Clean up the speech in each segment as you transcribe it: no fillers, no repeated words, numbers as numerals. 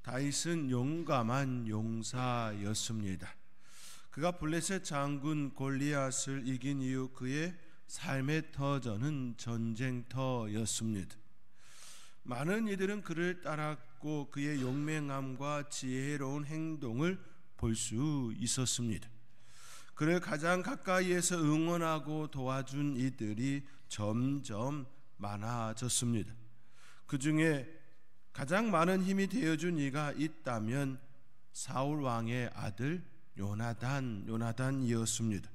다윗은 용감한 용사였습니다. 그가 블레셋 장군 골리앗을 이긴 이후 그의 삶의 터전은 전쟁터였습니다. 많은 이들은 그를 따랐고 그의 용맹함과 지혜로운 행동을 볼 수 있었습니다. 그를 가장 가까이에서 응원하고 도와준 이들이 점점 많아졌습니다. 그 중에 가장 많은 힘이 되어준 이가 있다면 사울 왕의 아들 요나단이었습니다.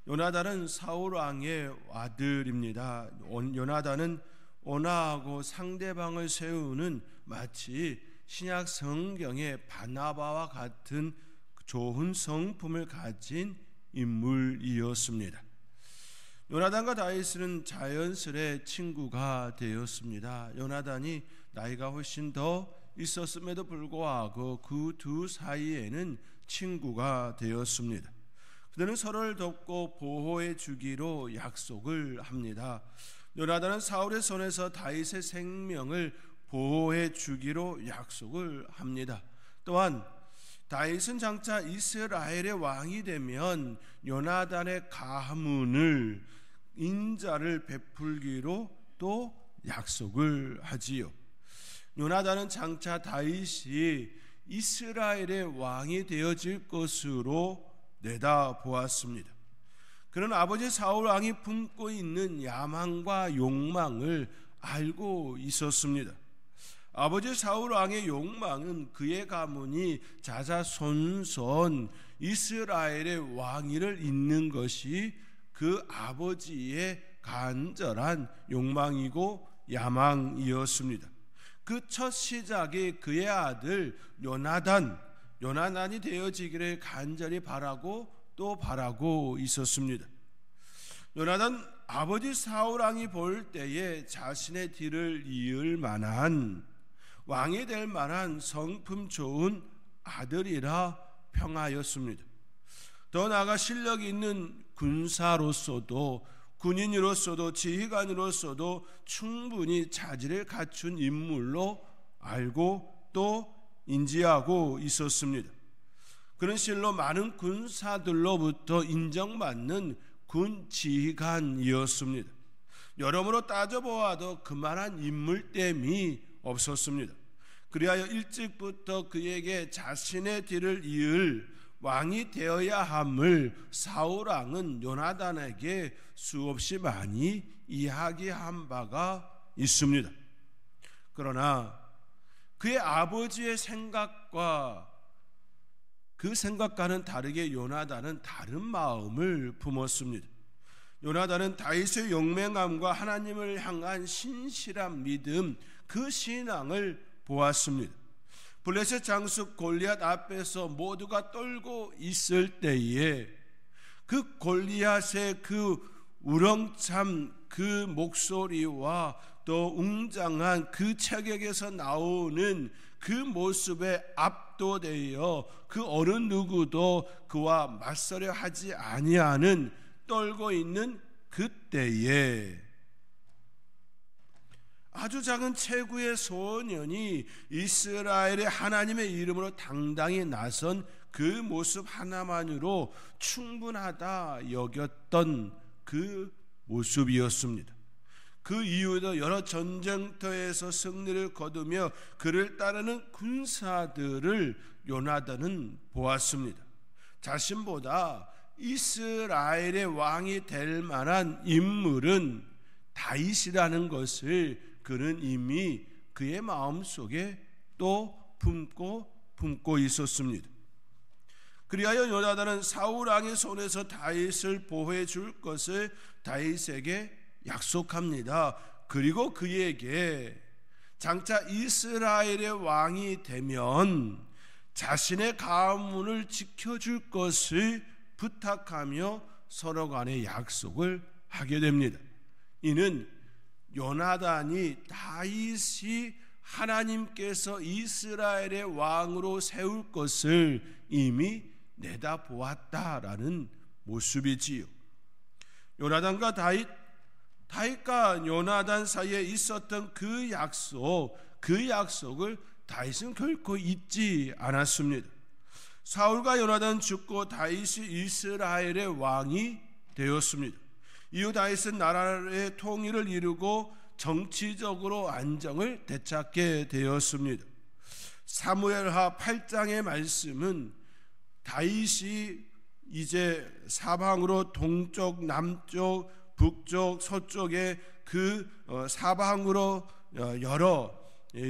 요나단은 사울 왕의 아들입니다. 요나단은 온화하고 상대방을 세우는 마치 신약 성경의 바나바와 같은 좋은 성품을 가진 인물이었습니다. 요나단과 다윗은 자연스레 친구가 되었습니다. 요나단이 나이가 훨씬 더 있었음에도 불구하고 그 두 사이에는 친구가 되었습니다. 그들은 서로를 돕고 보호해 주기로 약속을 합니다. 요나단은 사울의 손에서 다윗의 생명을 보호해 주기로 약속을 합니다. 또한 다윗은 장차 이스라엘의 왕이 되면 요나단의 가문을 인자를 베풀기로 또 약속을 하지요. 요나단은 장차 다윗이 이스라엘의 왕이 되어질 것으로 내다보았습니다. 그는 아버지 사울 왕이 품고 있는 야망과 욕망을 알고 있었습니다. 아버지 사울 왕의 욕망은 그의 가문이 자자손손 이스라엘의 왕위를 잇는 것이 그 아버지의 간절한 욕망이고 야망이었습니다. 그 첫 시작이 그의 아들 요나단이 되어지기를 간절히 바라고 또 바라고 있었습니다. 요나단 아버지 사울 왕이 볼 때에 자신의 뒤를 이을 만한 왕이 될 만한 성품 좋은 아들이라 평하였습니다. 더 나아가 실력이 있는 군사로서도 군인으로서도 지휘관으로서도 충분히 자질을 갖춘 인물로 알고 또 인지하고 있었습니다. 그는 실로 많은 군사들로부터 인정받는 군 지휘관이었습니다. 여러모로 따져보아도 그만한 인물됨이 없었습니다. 그리하여 일찍부터 그에게 자신의 뒤를 이을 왕이 되어야 함을 사울 왕은 요나단에게 수없이 많이 이야기한 바가 있습니다. 그러나 그의 아버지의 생각과 그 생각과는 다르게 요나단은 다른 마음을 품었습니다. 요나단은 다윗의 용맹함과 하나님을 향한 신실한 믿음, 그 신앙을 보았습니다. 블레셋 장수 골리앗 앞에서 모두가 떨고 있을 때에 그 골리앗의 그 우렁찬 그 목소리와 또 웅장한 그 체격에서 나오는 그 모습에 압도되어 그 어느 누구도 그와 맞서려 하지 아니하는 떨고 있는 그때에 아주 작은 체구의 소년이 이스라엘의 하나님의 이름으로 당당히 나선 그 모습 하나만으로 충분하다 여겼던 그 모습이었습니다. 그 이후에도 여러 전쟁터에서 승리를 거두며 그를 따르는 군사들을 요나단은 보았습니다. 자신보다 이스라엘의 왕이 될 만한 인물은 다윗이라는 것을 그는 이미 그의 마음속에 또 품고 있었습니다. 그리하여 요나단은 사울 왕의 손에서 다윗을 보호해 줄 것을 다윗에게 약속합니다. 그리고 그에게 장차 이스라엘의 왕이 되면 자신의 가문을 지켜줄 것을 부탁하며 서로 간에 약속을 하게 됩니다. 이는 요나단이 다윗이 하나님께서 이스라엘의 왕으로 세울 것을 이미 내다보았다라는 모습이지요. 요나단과 다윗과 요나단 사이에 있었던 그 약속을 다윗은 결코 잊지 않았습니다. 사울과 요나단 죽고 다윗이 이스라엘의 왕이 되었습니다. 이후 다윗은 나라의 통일을 이루고 정치적으로 안정을 되찾게 되었습니다. 사무엘하 8장의 말씀은 다윗이 이제 사방으로 동쪽, 남쪽, 북쪽, 서쪽에 그 사방으로 여러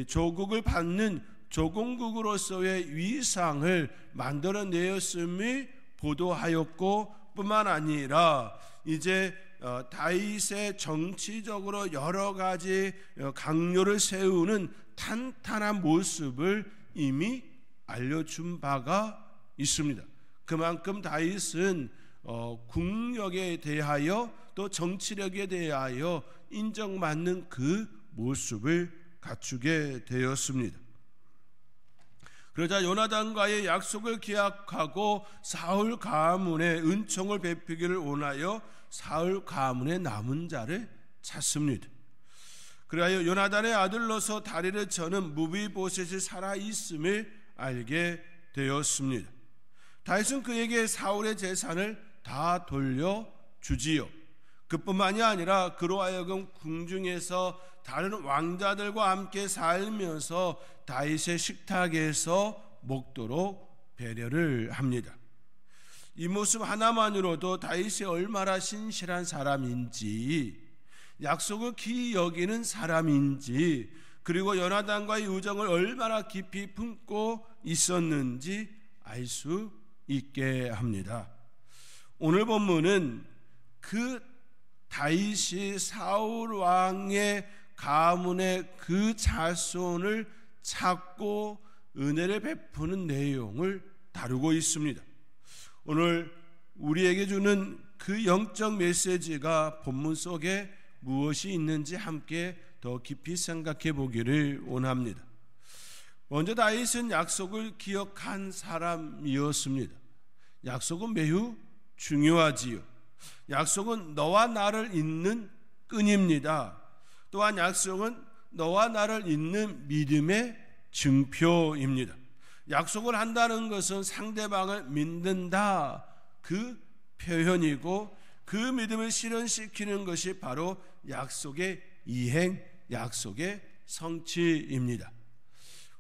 조국을 받는 조공국으로서의 위상을 만들어내었음을 보도하였고, 뿐만 아니라 이제 다윗의 정치적으로 여러 가지 강요를 세우는 탄탄한 모습을 이미 알려준 바가 있습니다. 그만큼 다윗은 국력에 대하여 또 정치력에 대하여 인정받는 그 모습을 갖추게 되었습니다. 그러자 요나단과의 약속을 기약하고 사울 가문의 은총을 베푸기를 원하여 사울 가문의 남은 자를 찾습니다. 그리하여 요나단의 아들로서 다리를 저는 무비보셋이 살아있음을 알게 되었습니다. 다윗은 그에게 사울의 재산을 다 돌려주지요. 그뿐만이 아니라 그로 하여금 궁중에서 다른 왕자들과 함께 살면서 다윗의 식탁에서 먹도록 배려를 합니다. 이 모습 하나만으로도 다윗이 얼마나 신실한 사람인지, 약속을 기이 여기는 사람인지, 그리고 요나단과의 우정을 얼마나 깊이 품고 있었는지 알 수 있게 합니다. 오늘 본문은 그 다윗이 사울 왕의 가문의 그 자손을 찾고 은혜를 베푸는 내용을 다루고 있습니다. 오늘 우리에게 주는 그 영적 메시지가 본문 속에 무엇이 있는지 함께 더 깊이 생각해 보기를 원합니다. 먼저 다윗은 약속을 기억한 사람이었습니다. 약속은 매우 중요하지요. 약속은 너와 나를 잇는 끈입니다. 또한 약속은 너와 나를 잇는 믿음의 증표입니다. 약속을 한다는 것은 상대방을 믿는다, 그 표현이고, 그 믿음을 실현시키는 것이 바로 약속의 이행, 약속의 성취입니다.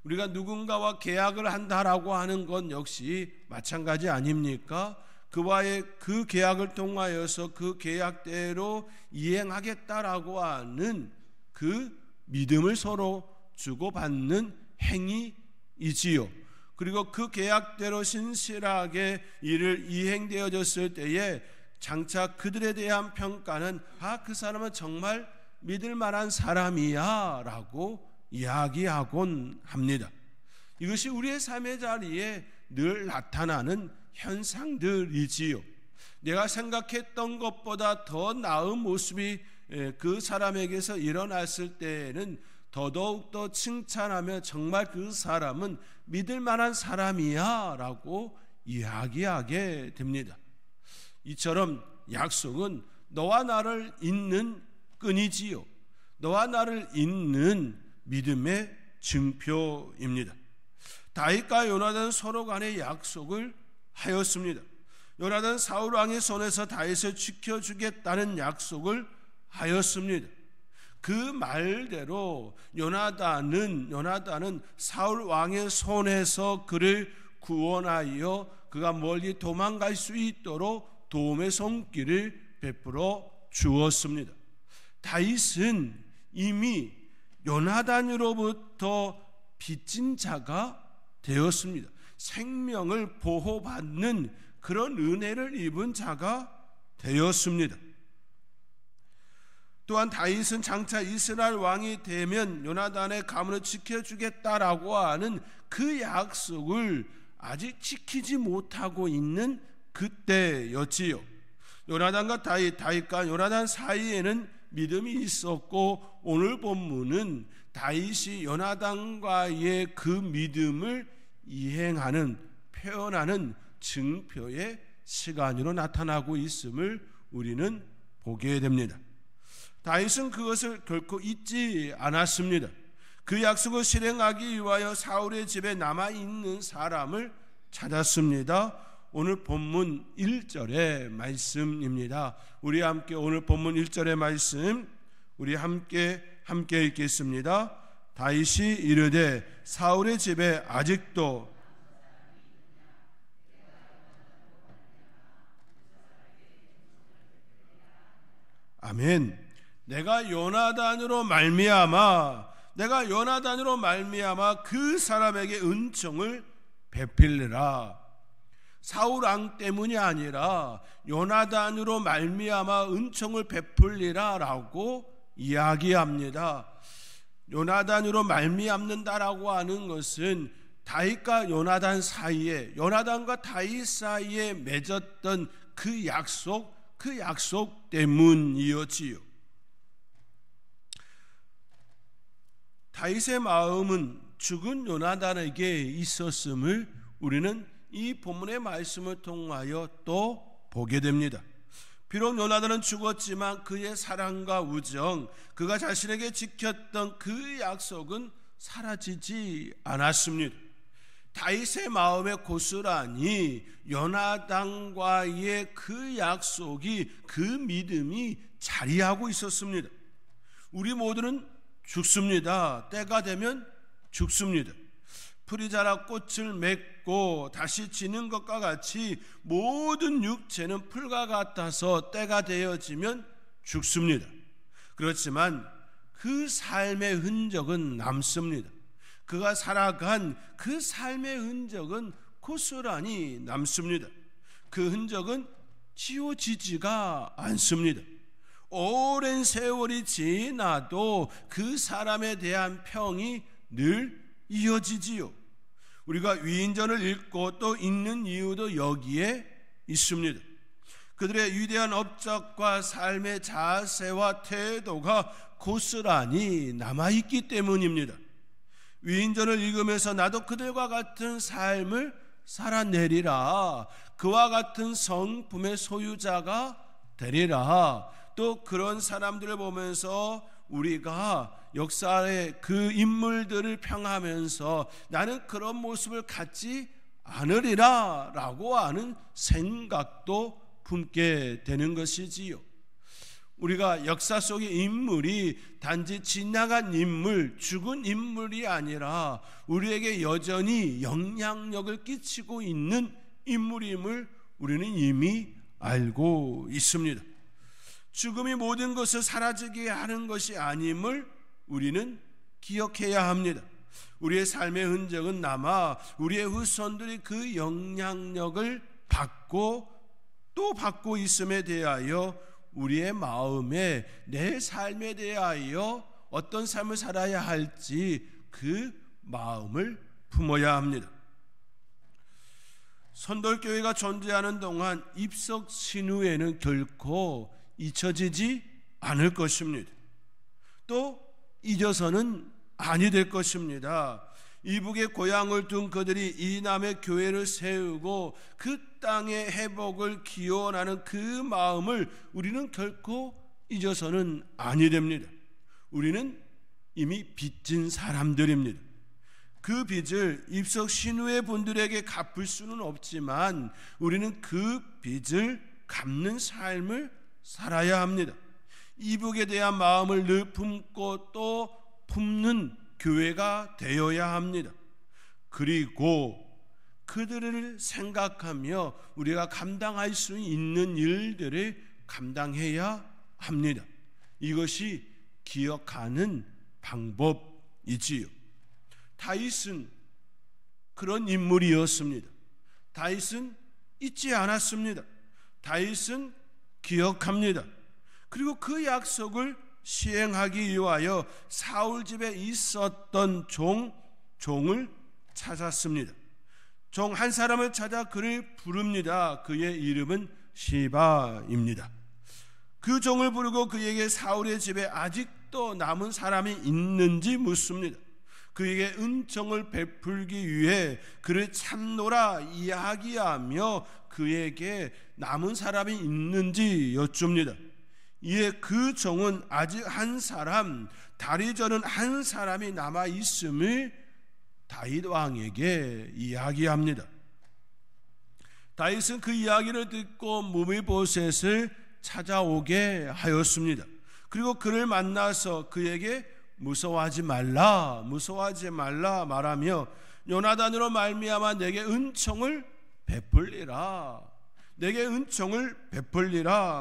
우리가 누군가와 계약을 한다라고 하는 건 역시 마찬가지 아닙니까? 그와의 그 계약을 통하여서 그 계약대로 이행하겠다라고 하는 그 믿음을 서로 주고받는 행위이지요. 그리고 그 계약대로 신실하게 일을 이행되어졌을 때에 장차 그들에 대한 평가는 그 사람은 정말 믿을 만한 사람이야 라고 이야기하곤 합니다. 이것이 우리의 삶의 자리에 늘 나타나는 현상들이지요. 내가 생각했던 것보다 더 나은 모습이 그 사람에게서 일어났을 때에는 더더욱더 칭찬하며 정말 그 사람은 믿을 만한 사람이야 라고 이야기하게 됩니다. 이처럼 약속은 너와 나를 잇는 끈이지요. 너와 나를 잇는 믿음의 증표입니다. 다윗과 요나단 서로 간의 약속을 하였습니다. 요나단 사울 왕의 손에서 다윗을 지켜주겠다는 약속을 하였습니다. 그 말대로 요나단은 사울 왕의 손에서 그를 구원하여 그가 멀리 도망갈 수 있도록 도움의 손길을 베풀어 주었습니다. 다윗은 이미 요나단으로부터 빚진 자가 되었습니다. 생명을 보호받는 그런 은혜를 입은 자가 되었습니다. 또한 다윗은 장차 이스라엘 왕이 되면 요나단의 가문을 지켜주겠다라고 하는 그 약속을 아직 지키지 못하고 있는 그때였지요. 요나단과 다윗과 요나단 사이에는 믿음이 있었고, 오늘 본문은 다윗이 요나단과의 그 믿음을 이행하는, 표현하는 증표의 시간으로 나타나고 있음을 우리는 보게 됩니다. 다윗은 그것을 결코 잊지 않았습니다. 그 약속을 실행하기 위하여 사울의 집에 남아있는 사람을 찾았습니다. 오늘 본문 1절의 말씀입니다. 우리 함께 오늘 본문 1절의 말씀 우리 함께 읽겠습니다. 다윗이 이르되 사울의 집에 아직도 아멘. 내가 요나단으로 말미암아 그 사람에게 은총을 베풀리라. 사울 왕 때문이 아니라 요나단으로 말미암아 은총을 베풀리라라고 이야기합니다. 요나단으로 말미암는다라고 하는 것은 다윗과 요나단과 다윗 사이에 맺었던 그 약속 때문이었지요. 다윗의 마음은 죽은 요나단에게 있었음을 우리는 이 본문의 말씀을 통하여 또 보게 됩니다. 비록 요나단은 죽었지만 그의 사랑과 우정, 그가 자신에게 지켰던 그 약속은 사라지지 않았습니다. 다윗의 마음에 고스란히 요나단과의 그 약속이, 그 믿음이 자리하고 있었습니다. 우리 모두는 죽습니다. 때가 되면 죽습니다. 풀이 자라 꽃을 맺고 다시 지는 것과 같이 모든 육체는 풀과 같아서 때가 되어지면 죽습니다. 그렇지만 그 삶의 흔적은 남습니다. 그가 살아간 그 삶의 흔적은 고스란히 남습니다. 그 흔적은 지워지지가 않습니다. 오랜 세월이 지나도 그 사람에 대한 평이 늘 이어지지요. 우리가 위인전을 읽고 또 읽는 이유도 여기에 있습니다. 그들의 위대한 업적과 삶의 자세와 태도가 고스란히 남아있기 때문입니다. 위인전을 읽으면서 나도 그들과 같은 삶을 살아내리라, 그와 같은 성품의 소유자가 되리라, 또 그런 사람들을 보면서 우리가 역사의 그 인물들을 평하면서 나는 그런 모습을 갖지 않으리라 라고 하는 생각도 품게 되는 것이지요. 우리가 역사 속의 인물이 단지 지나간 인물, 죽은 인물이 아니라 우리에게 여전히 영향력을 끼치고 있는 인물임을 우리는 이미 알고 있습니다. 죽음이 모든 것을 사라지게 하는 것이 아님을 우리는 기억해야 합니다. 우리의 삶의 흔적은 남아 우리의 후손들이 그 영향력을 받고 또 받고 있음에 대하여 우리의 마음에 내 삶에 대하여 어떤 삶을 살아야 할지 그 마음을 품어야 합니다. 선돌교회가 존재하는 동안 입석 신후에는 결코 잊혀지지 않을 것입니다. 또 잊어서는 아니 될 것입니다. 이북에 고향을 둔 그들이 이 남의 교회를 세우고 그 땅의 회복을 기원하는 그 마음을 우리는 결코 잊어서는 아니 됩니다. 우리는 이미 빚진 사람들입니다. 그 빚을 입석 신후의 분들에게 갚을 수는 없지만 우리는 그 빚을 갚는 삶을 살아야 합니다. 이북에 대한 마음을 늘 품고 또 품는 교회가 되어야 합니다. 그리고 그들을 생각하며 우리가 감당할 수 있는 일들을 감당해야 합니다. 이것이 기억하는 방법이지요. 다윗은 그런 인물이었습니다. 다윗은 잊지 않았습니다. 다윗은 기억합니다. 그리고 그 약속을 시행하기 위하여 사울 집에 있었던 종을 찾았습니다. 종 한 사람을 찾아 그를 부릅니다. 그의 이름은 시바입니다. 그 종을 부르고 그에게 사울의 집에 아직도 남은 사람이 있는지 묻습니다. 그에게 은총을 베풀기 위해 그를 찾노라 이야기하며 그에게 남은 사람이 있는지 여쭙니다. 이에 그 종은 아직 한 사람, 다리 저는 한 사람이 남아 있음을 다윗 왕에게 이야기합니다. 다윗은 그 이야기를 듣고 무비보셋을 찾아오게 하였습니다. 그리고 그를 만나서 그에게 무서워하지 말라 말하며 요나단으로 말미암아 내게 은총을 베풀리라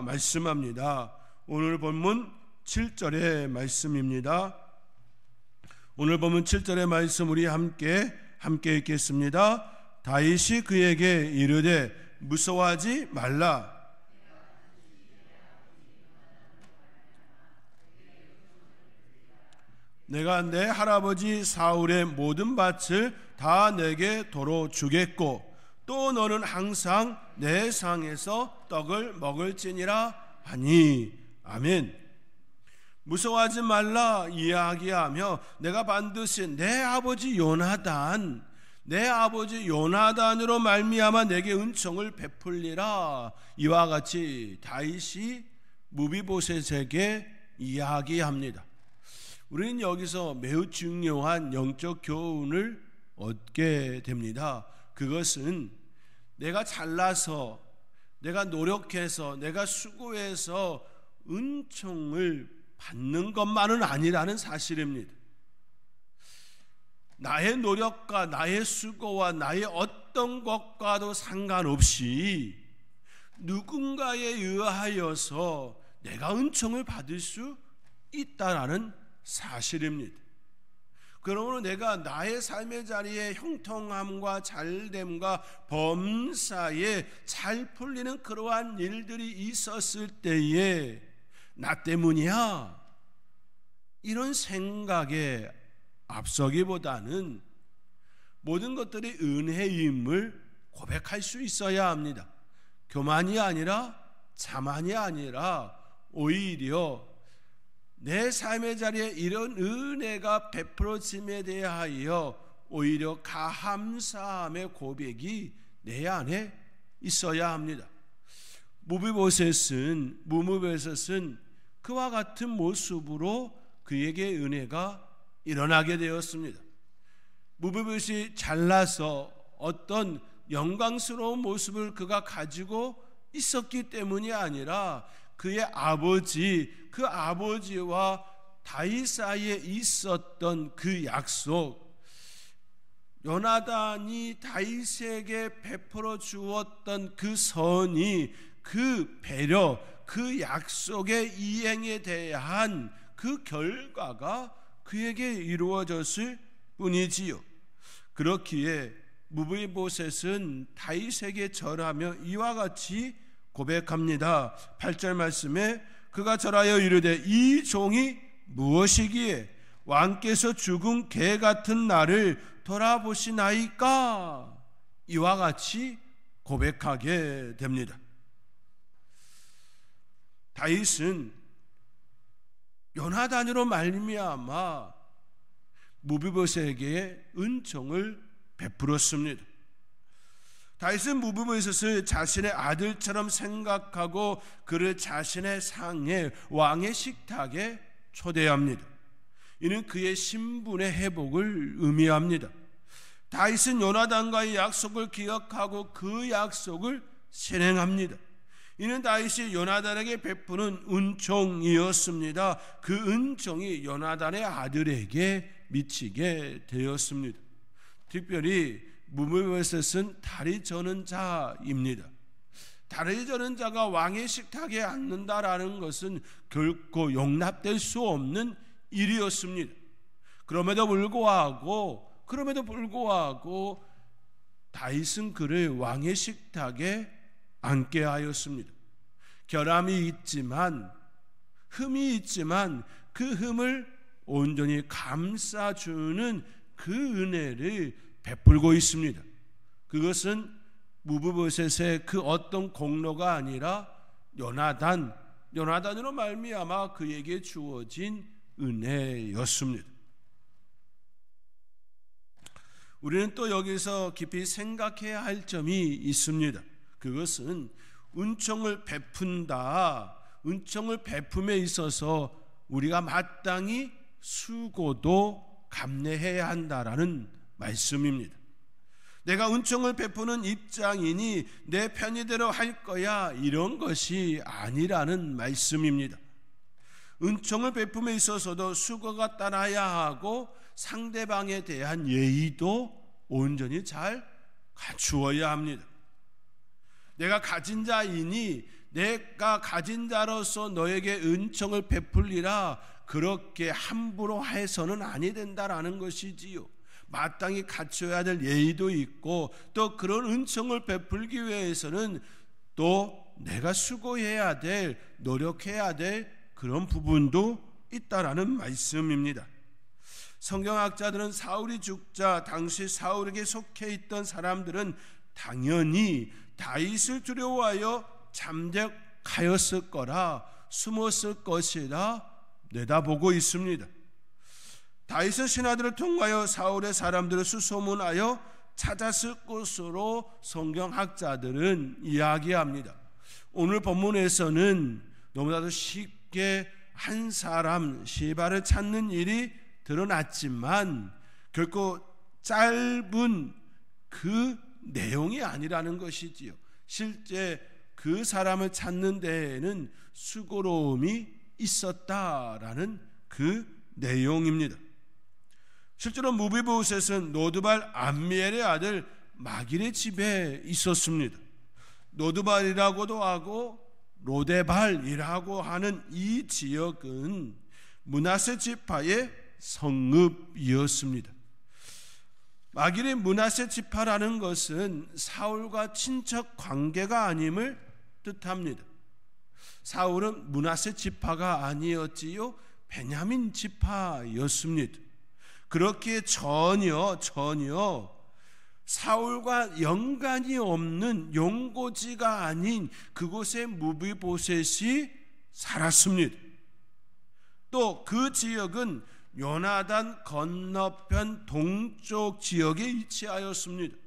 말씀합니다. 오늘 본문 7절의 말씀입니다. 오늘 본문 7절의 말씀 우리 함께 읽겠습니다. 다윗이 그에게 이르되 무서워하지 말라. 내가 내 할아버지 사울의 모든 밭을 다 내게 도로 주겠고 또 너는 항상 내 상에서 떡을 먹을지니라 하니. 아멘. 무서워하지 말라 이야기하며 내가 반드시 내 아버지 요나단으로 말미암아 내게 은총을 베풀리라. 이와 같이 다윗이 무비보셋에게 이야기합니다. 우리는 여기서 매우 중요한 영적 교훈을 얻게 됩니다. 그것은 내가 잘나서, 내가 노력해서, 내가 수고해서 은총을 받는 것만은 아니라는 사실입니다. 나의 노력과 나의 수고와 나의 어떤 것과도 상관없이 누군가에 의하여서 내가 은총을 받을 수 있다라는 사실입니다. 그러므로 내가 나의 삶의 자리에 형통함과 잘됨과 범사에 잘 풀리는 그러한 일들이 있었을 때에 나 때문이야 이런 생각에 앞서기보다는 모든 것들이 은혜임을 고백할 수 있어야 합니다. 교만이 아니라 자만이 아니라 오히려 내 삶의 자리에 이런 은혜가 베풀어짐에 대하여 오히려 감사함의 고백이 내 안에 있어야 합니다. 무비보셋은 그와 같은 모습으로 그에게 은혜가 일어나게 되었습니다. 무비보셋이 잘나서 어떤 영광스러운 모습을 그가 가지고 있었기 때문이 아니라 그의 그 아버지와 다윗 사이에 있었던 그 약속, 요나단이 다윗에게 베풀어 주었던 그 선이, 그 배려, 그 약속의 이행에 대한 그 결과가 그에게 이루어졌을 뿐이지요. 그렇기에 무비보셋은 다윗에게 절하며 이와 같이 고백합니다. 8절 말씀에 그가 절하여 이르되 이 종이 무엇이기에 왕께서 죽은 개 같은 나를 돌아보시나이까. 이와 같이 고백하게 됩니다. 다윗은 요나단으로 말미암아 무비보셋에게 은총을 베풀었습니다. 다윗은 무비보셋을 자신의 아들처럼 생각하고 그를 자신의 상에, 왕의 식탁에 초대합니다. 이는 그의 신분의 회복을 의미합니다. 다윗은 요나단과의 약속을 기억하고 그 약속을 실행합니다. 이는 다윗이 요나단에게 베푸는 은총이었습니다. 그 은총이 요나단의 아들에게 미치게 되었습니다. 특별히 무비보셋은 다리 저는 자입니다. 다리 저는 자가 왕의 식탁에 앉는다라는 것은 결코 용납될 수 없는 일이었습니다. 그럼에도 불구하고 다윗은 그를 왕의 식탁에 앉게 하였습니다. 결함이 있지만, 흠이 있지만 그 흠을 온전히 감싸주는 그 은혜를 베풀고 있습니다. 그것은 무비보셋의 그 어떤 공로가 아니라 요나단으로 말미암아 그에게 주어진 은혜였습니다. 우리는 또 여기서 깊이 생각해야 할 점이 있습니다. 그것은 은총을 베푼다, 은총을 베품에 있어서 우리가 마땅히 수고도 감내해야 한다라는 말씀입니다. 내가 은총을 베푸는 입장이니 내 편의대로 할 거야, 이런 것이 아니라는 말씀입니다. 은총을 베품에 있어서도 수고가 따라야 하고 상대방에 대한 예의도 온전히 잘 갖추어야 합니다. 내가 가진 자이니 내가 가진 자로서 너에게 은총을 베풀리라, 그렇게 함부로 해서는 아니 된다라는 것이지요. 마땅히 갖춰야 될 예의도 있고, 또 그런 은총을 베풀기 위해서는 또 내가 수고해야 될, 노력해야 될 그런 부분도 있다라는 말씀입니다. 성경학자들은 사울이 죽자 당시 사울에게 속해 있던 사람들은 당연히 다윗을 두려워하여 잠적하였을 거라, 숨었을 것이라 내다보고 있습니다. 다윗은 신하들을 통하여 사울의 사람들을 수소문하여 찾았을 것으로 성경학자들은 이야기합니다. 오늘 본문에서는 너무나도 쉽게 한 사람 시바를 찾는 일이 드러났지만 결코 짧은 그 내용이 아니라는 것이지요. 실제 그 사람을 찾는 데에는 수고로움이 있었다라는 그 내용입니다. 실제로 무비보셋은 노드발 암미엘의 아들 마길의 집에 있었습니다. 노드발이라고도 하고 로데발이라고 하는 이 지역은 므낫세 지파의 성읍이었습니다. 마길의 므낫세 지파라는 것은 사울과 친척 관계가 아님을 뜻합니다. 사울은 므낫세 지파가 아니었지요, 베냐민 지파였습니다. 그렇기에 전혀 사울과 연관이 없는 용고지가 아닌 그곳에 무비보셋이 살았습니다. 또 그 지역은 요나단 건너편 동쪽 지역에 위치하였습니다.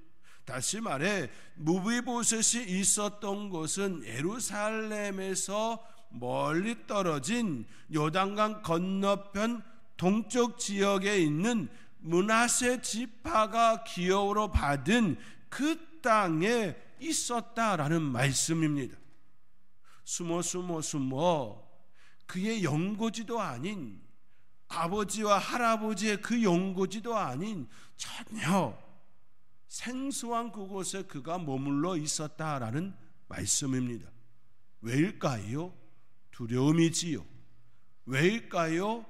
다시 말해 무비보셋이 있었던 곳은 예루살렘에서 멀리 떨어진 요단강 건너편 동쪽 지역에 있는 므낫세 지파가 기업으로 받은 그 땅에 있었다라는 말씀입니다. 숨어 그의 연고지도 아닌, 아버지와 할아버지의 그 연고지도 아닌 전혀 생소한 그곳에 그가 머물러 있었다라는 말씀입니다. 왜일까요? 두려움이지요. 왜일까요?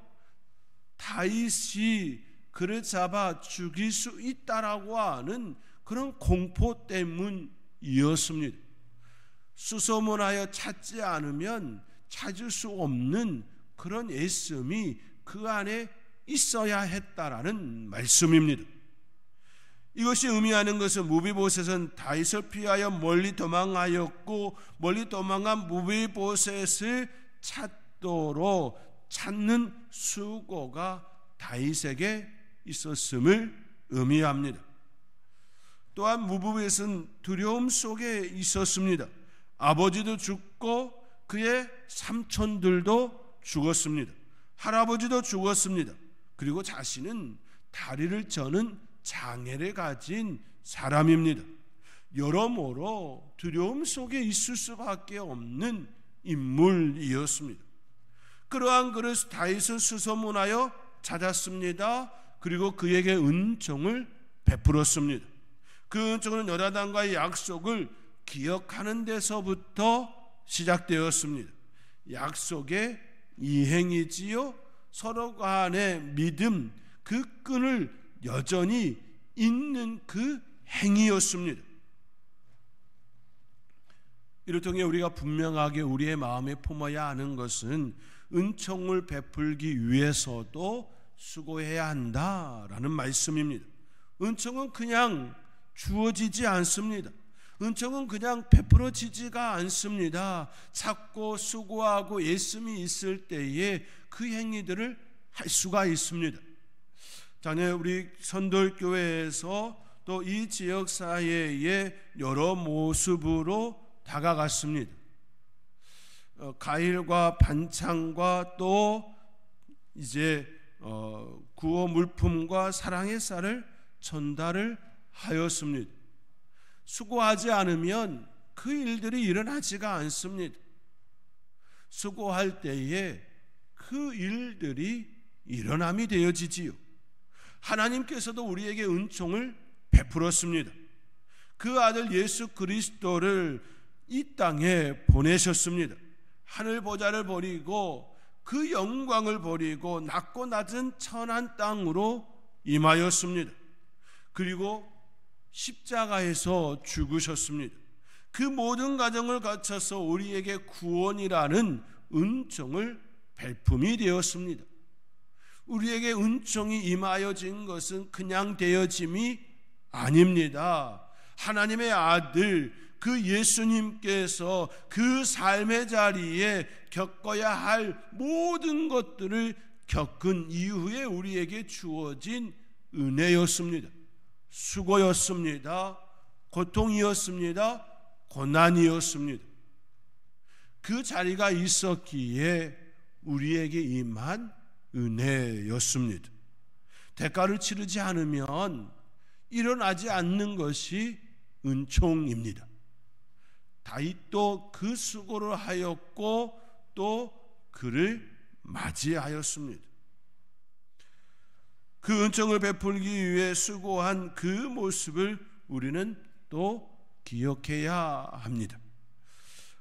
다윗이 그를 잡아 죽일 수 있다라고 하는 그런 공포 때문이었습니다. 수소문하여 찾지 않으면 찾을 수 없는 그런 애씀이 그 안에 있어야 했다라는 말씀입니다. 이것이 의미하는 것은 무비보셋은 다윗을 피하여 멀리 도망하였고, 멀리 도망한 무비보셋을 찾는 수고가 다윗에게 있었음을 의미합니다. 또한 무비보셋은 두려움 속에 있었습니다. 아버지도 죽고 그의 삼촌들도 죽었습니다. 할아버지도 죽었습니다. 그리고 자신은 다리를 저는 장애를 가진 사람입니다. 여러모로 두려움 속에 있을 수밖에 없는 인물이었습니다. 그러한 그를 다윗은 수소문하여 찾았습니다. 그리고 그에게 은총을 베풀었습니다. 그 은총은 요나단과의 약속을 기억하는 데서부터 시작되었습니다. 약속의 이행이지요, 서로 간의 믿음, 그 끈을 여전히 잇는 그 행위였습니다. 이를 통해 우리가 분명하게 우리의 마음에 품어야 하는 것은 은총을 베풀기 위해서도 수고해야 한다라는 말씀입니다. 은총은 그냥 주어지지 않습니다. 은총은 그냥 베풀어지지가 않습니다. 찾고 수고하고 애씀이 있을 때에 그 행위들을 할 수가 있습니다. 작년에 우리 선돌교회에서 또 이 지역 사회의 여러 모습으로 다가갔습니다. 과일과 반찬과 또 이제 구호 물품과 사랑의 쌀을 전달을 하였습니다. 수고하지 않으면 그 일들이 일어나지가 않습니다. 수고할 때에 그 일들이 일어남이 되어지지요. 하나님께서도 우리에게 은총을 베풀었습니다. 그 아들 예수 그리스도를 이 땅에 보내셨습니다. 하늘 보좌를 버리고 그 영광을 버리고 낮고 낮은 천한 땅으로 임하였습니다. 그리고 십자가에서 죽으셨습니다. 그 모든 과정을 거쳐서 우리에게 구원이라는 은총을 베품이 되었습니다. 우리에게 은총이 임하여진 것은 그냥 되어짐이 아닙니다. 하나님의 아들 그 예수님께서 그 삶의 자리에 겪어야 할 모든 것들을 겪은 이후에 우리에게 주어진 은혜였습니다. 수고였습니다. 고통이었습니다. 고난이었습니다. 그 자리가 있었기에 우리에게 임한 은혜였습니다. 대가를 치르지 않으면 일어나지 않는 것이 은총입니다. 다윗도 그 수고를 하였고 또 그를 맞이하였습니다. 그 은총을 베풀기 위해 수고한 그 모습을 우리는 또 기억해야 합니다.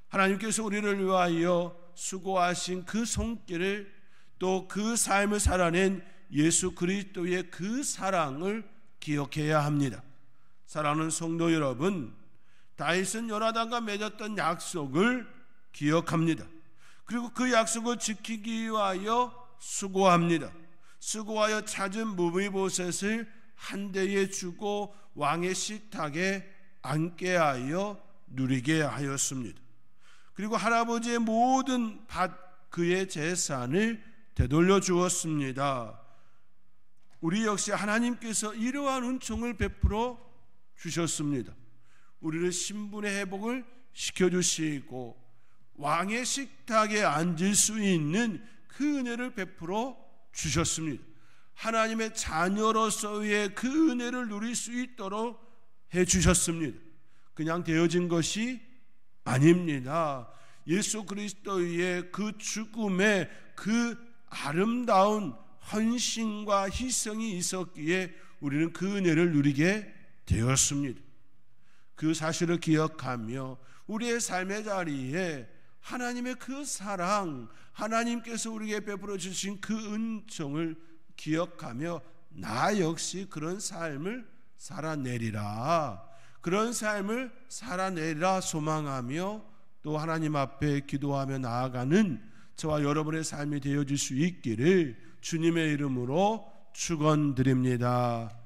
하나님께서 우리를 위하여 수고하신 그 손길을 또 그 삶을 살아낸 예수 그리스도의 그 사랑을 기억해야 합니다. 사랑하는 성도 여러분, 다윗은 요나단과 맺었던 약속을 기억합니다. 그리고 그 약속을 지키기 위하여 수고합니다. 수고하여 찾은 무비보셋을 한 대에 주고 왕의 식탁에 앉게 하여 누리게 하였습니다. 그리고 할아버지의 모든 밭 그의 재산을 되돌려 주었습니다. 우리 역시 하나님께서 이러한 은총을 베풀어 주셨습니다. 우리를 신분의 회복을 시켜주시고 왕의 식탁에 앉을 수 있는 그 은혜를 베풀어 주셨습니다. 하나님의 자녀로서의 그 은혜를 누릴 수 있도록 해주셨습니다. 그냥 되어진 것이 아닙니다. 예수 그리스도의 그 죽음에 그 아름다운 헌신과 희생이 있었기에 우리는 그 은혜를 누리게 되었습니다. 그 사실을 기억하며 우리의 삶의 자리에 하나님의 그 사랑, 하나님께서 우리에게 베풀어 주신 그 은총을 기억하며 나 역시 그런 삶을 살아내리라, 그런 삶을 살아내리라 소망하며 또 하나님 앞에 기도하며 나아가는 저와 여러분의 삶이 되어질 수 있기를 주님의 이름으로 축원드립니다.